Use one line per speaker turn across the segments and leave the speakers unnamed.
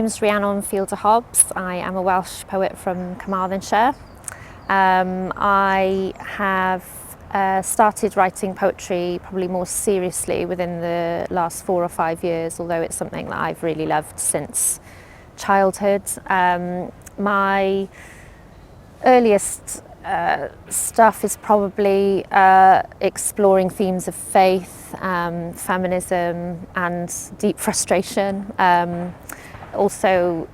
name's Rhiannon Fielder-Hobbs. I am a Welsh poet from Carmarthanshire. I have started writing poetry probably more seriously within the last 4 or 5 years, although it's something that I've really loved since childhood. My earliest stuff is probably exploring themes of faith, feminism and deep frustration. Also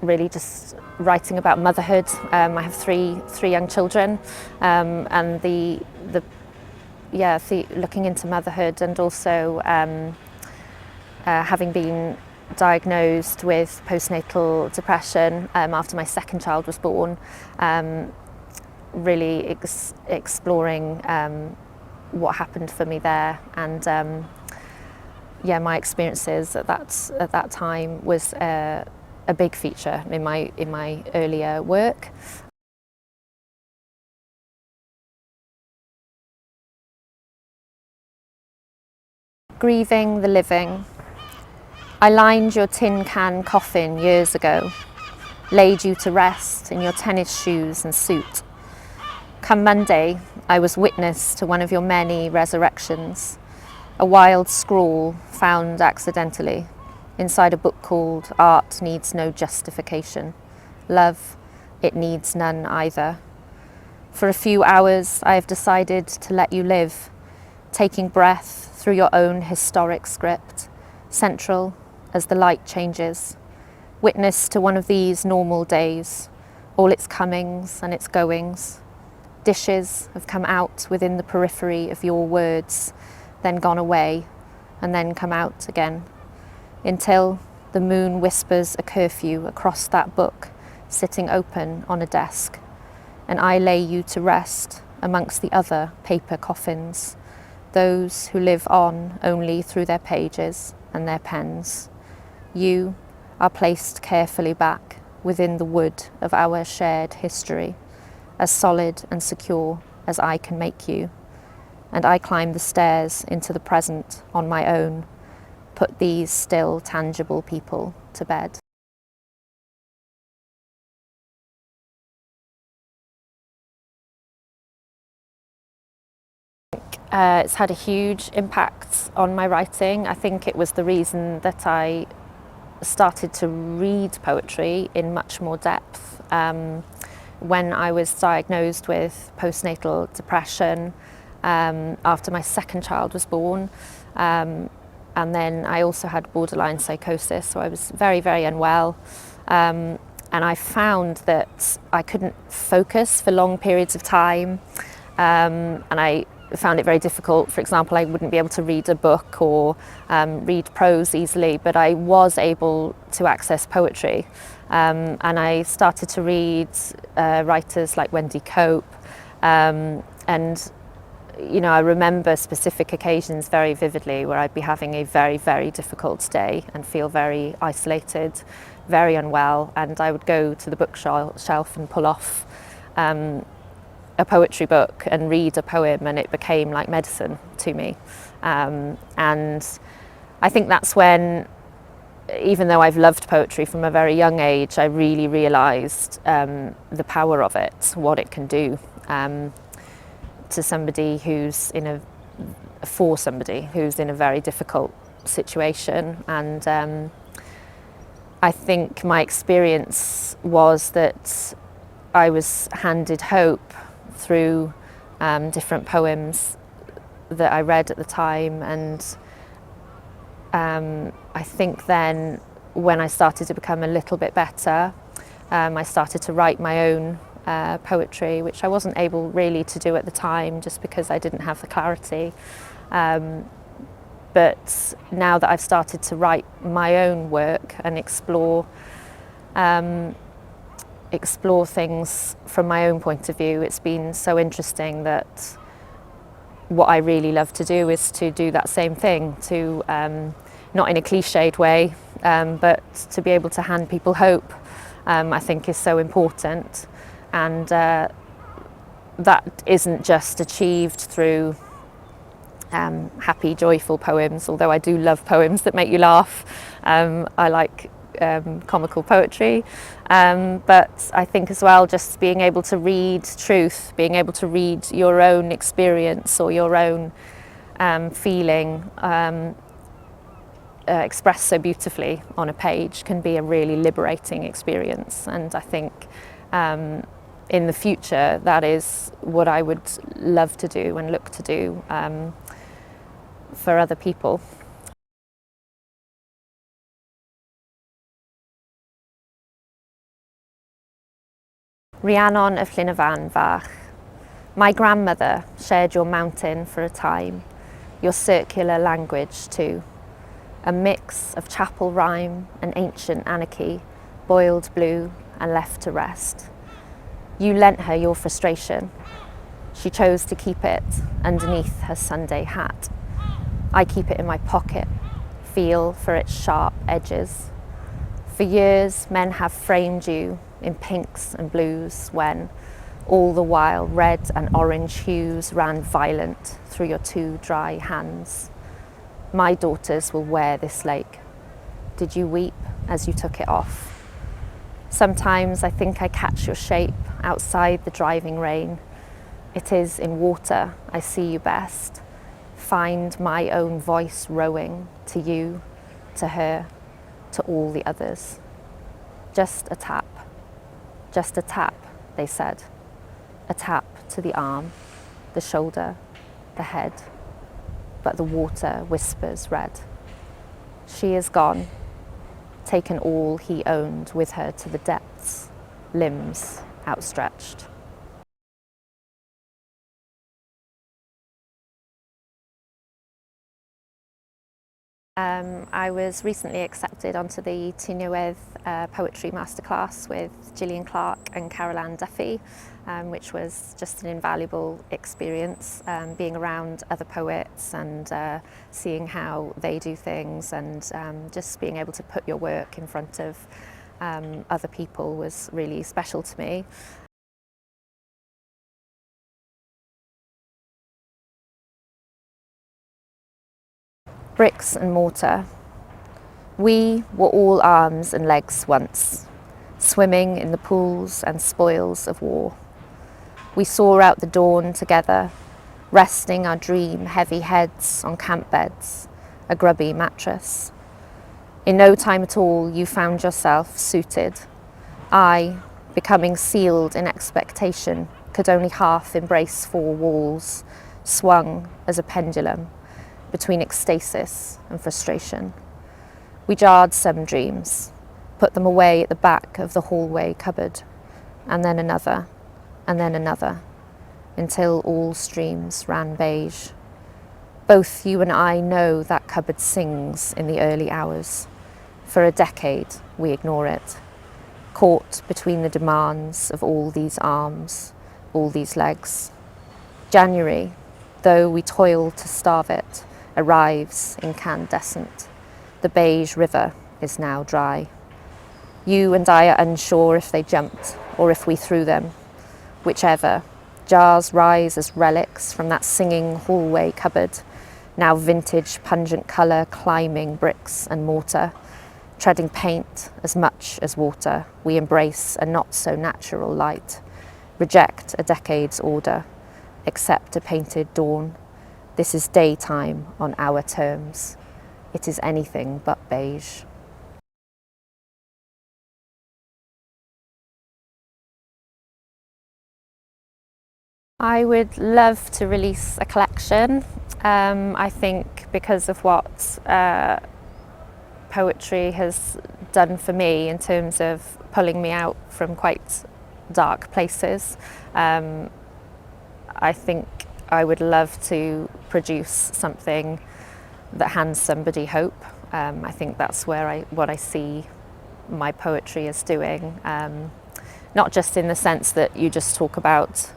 really just writing about motherhood. I have three young children, and looking into motherhood, and also having been diagnosed with postnatal depression after my second child was born, really exploring what happened for me there, and my experiences at that time was a big feature in my earlier work. Grieving the living. I lined your tin can coffin years ago, laid you to rest in your tennis shoes and suit. Come Monday, I was witness to one of your many resurrections, a wild scrawl found accidentally inside a book called Art Needs No Justification. Love, it needs none either. For a few hours, I have decided to let you live, taking breath through your own historic script, central as the light changes, witness to one of these normal days, all its comings and its goings. Dishes have come out within the periphery of your words, then gone away, and then come out again, until the moon whispers a curfew across that book sitting open on a desk, and I lay you to rest amongst the other paper coffins, those who live on only through their pages and their pens. You are placed carefully back within the wood of our shared history, as solid and secure as I can make you, and I climb the stairs into the present on my own, put these still tangible people to bed. It's had a huge impact on my writing. I think it was the reason that I started to read poetry in much more depth. When I was diagnosed with postnatal depression after my second child was born, and then I also had borderline psychosis, so I was very, very unwell. And I found that I couldn't focus for long periods of time, and I found it very difficult. For example, I wouldn't be able to read a book or read prose easily, but I was able to access poetry. And I started to read writers like Wendy Cope, and I remember specific occasions very vividly where I'd be having a very, very difficult day and feel very isolated, very unwell, and I would go to the bookshelf and pull off a poetry book and read a poem, and it became like medicine to me. And I think that's when, even though I've loved poetry from a very young age, I really realised the power of it, what it can do to somebody who's for somebody who's in a very difficult situation. And I think my experience was that I was handed hope through different poems that I read at the time, and I think then when I started to become a little bit better, I started to write my own poetry, which I wasn't able really to do at the time just because I didn't have the clarity. But now that I've started to write my own work and explore things from my own point of view, it's been so interesting that what I really love to do is to do that same thing, to not in a cliched way, but to be able to hand people hope, I think is so important. And that isn't just achieved through happy, joyful poems, although I do love poems that make you laugh. I like comical poetry, but I think as well just being able to read truth, being able to read your own experience or your own feeling expressed so beautifully on a page can be a really liberating experience. And I think in the future that is what I would love to do and look to do for other people. Rhiannon of Fiolder-Hobbs. My grandmother shared your mountain for a time, your circular language too, a mix of chapel rhyme and ancient anarchy, boiled blue and left to rest. You lent her your frustration. She chose to keep it underneath her Sunday hat. I keep it in my pocket, feel for its sharp edges. For years, men have framed you in pinks and blues when, all the while, red and orange hues ran violent through your two dry hands. My daughters will wear this lake. Did you weep as you took it off? Sometimes I think I catch your shape outside the driving rain. It is in water I see you best. Find my own voice rowing to you, to her, to all the others. Just a tap, they said. A tap to the arm, the shoulder, the head. But the water whispers red. She is gone, taken all he owned with her to the depths, limbs outstretched. I was recently accepted onto the Tynewedd Poetry Masterclass with Gillian Clark and Caroline Duffy, which was just an invaluable experience, being around other poets and seeing how they do things, and just being able to put your work in front of other people was really special to me. Bricks and mortar. We were all arms and legs once, swimming in the pools and spoils of war. We saw out the dawn together, resting our dream heavy heads on camp beds, a grubby mattress. In no time at all, you found yourself suited. I, becoming sealed in expectation, could only half embrace four walls, swung as a pendulum between ecstasis and frustration. We jarred some dreams, put them away at the back of the hallway cupboard, and then another, until all streams ran beige. Both you and I know that cupboard sings in the early hours. For a decade, we ignore it, caught between the demands of all these arms, all these legs. January, though we toil to starve it, arrives incandescent. The beige river is now dry. You and I are unsure if they jumped or if we threw them. Whichever, jars rise as relics from that singing hallway cupboard, now vintage pungent colour climbing bricks and mortar. Treading paint as much as water, we embrace a not so natural light, reject a decade's order, accept a painted dawn. This is daytime on our terms. It is anything but beige. I would love to release a collection. I think because of what poetry has done for me in terms of pulling me out from quite dark places, I think I would love to produce something that hands somebody hope. I think that's what I see my poetry as doing. Not just in the sense that you just talk about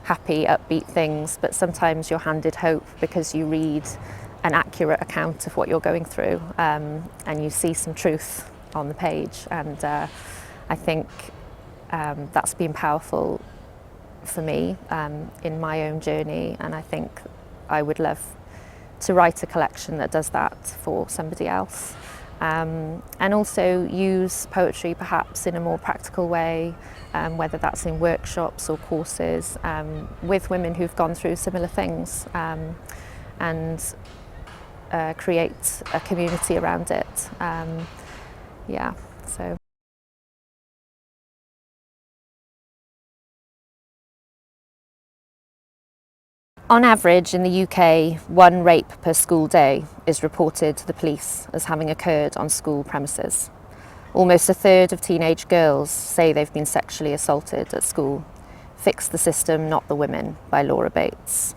happy, upbeat things, but sometimes you're handed hope because you read an accurate account of what you're going through, and you see some truth on the page. And I think that's been powerful for me in my own journey, and I think I would love to write a collection that does that for somebody else. and also use poetry perhaps in a more practical way, whether that's in workshops or courses with women who've gone through similar things, and create a community around it. Yeah, so. On average in the UK, 1 rape per school day is reported to the police as having occurred on school premises. Almost a third of teenage girls say they've been sexually assaulted at school. Fix the system, not the women, by Laura Bates.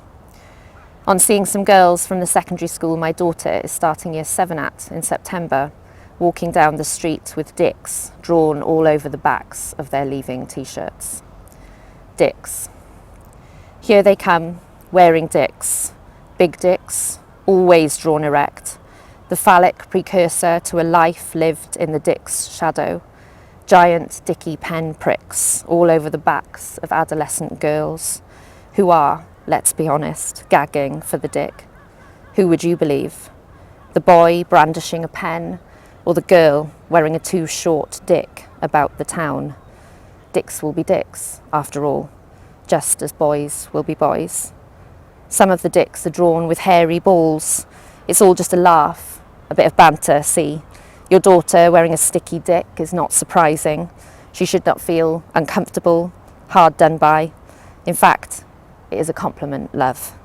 On seeing some girls from the secondary school my daughter is starting year 7 at in September, walking down the street with dicks drawn all over the backs of their leaving t-shirts. Dicks. Here they come, wearing dicks, big dicks, always drawn erect, the phallic precursor to a life lived in the dick's shadow, giant dicky pen pricks all over the backs of adolescent girls who are, let's be honest, gagging for the dick. Who would you believe? The boy brandishing a pen or the girl wearing a too short dick about the town? Dicks will be dicks, after all, just as boys will be boys. Some of the dicks are drawn with hairy balls. It's all just a laugh, a bit of banter, see. Your daughter wearing a sticky dick is not surprising. She should not feel uncomfortable, hard done by. In fact, it is a compliment, love.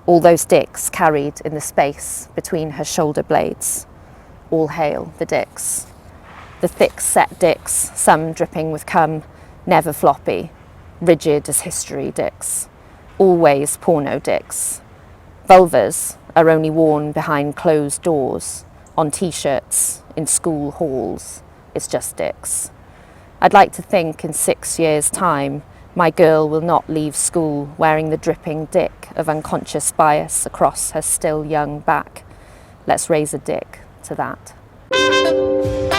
All those dicks carried in the space between her shoulder blades. All hail the dicks. The thick-set dicks, some dripping with cum, never floppy, rigid as history dicks. Always porno dicks. Vulvas are only worn behind closed doors, on t-shirts, in school halls. It's just dicks. I'd like to think in 6 years' time, my girl will not leave school wearing the dripping dick of unconscious bias across her still young back. Let's raise a dick to that.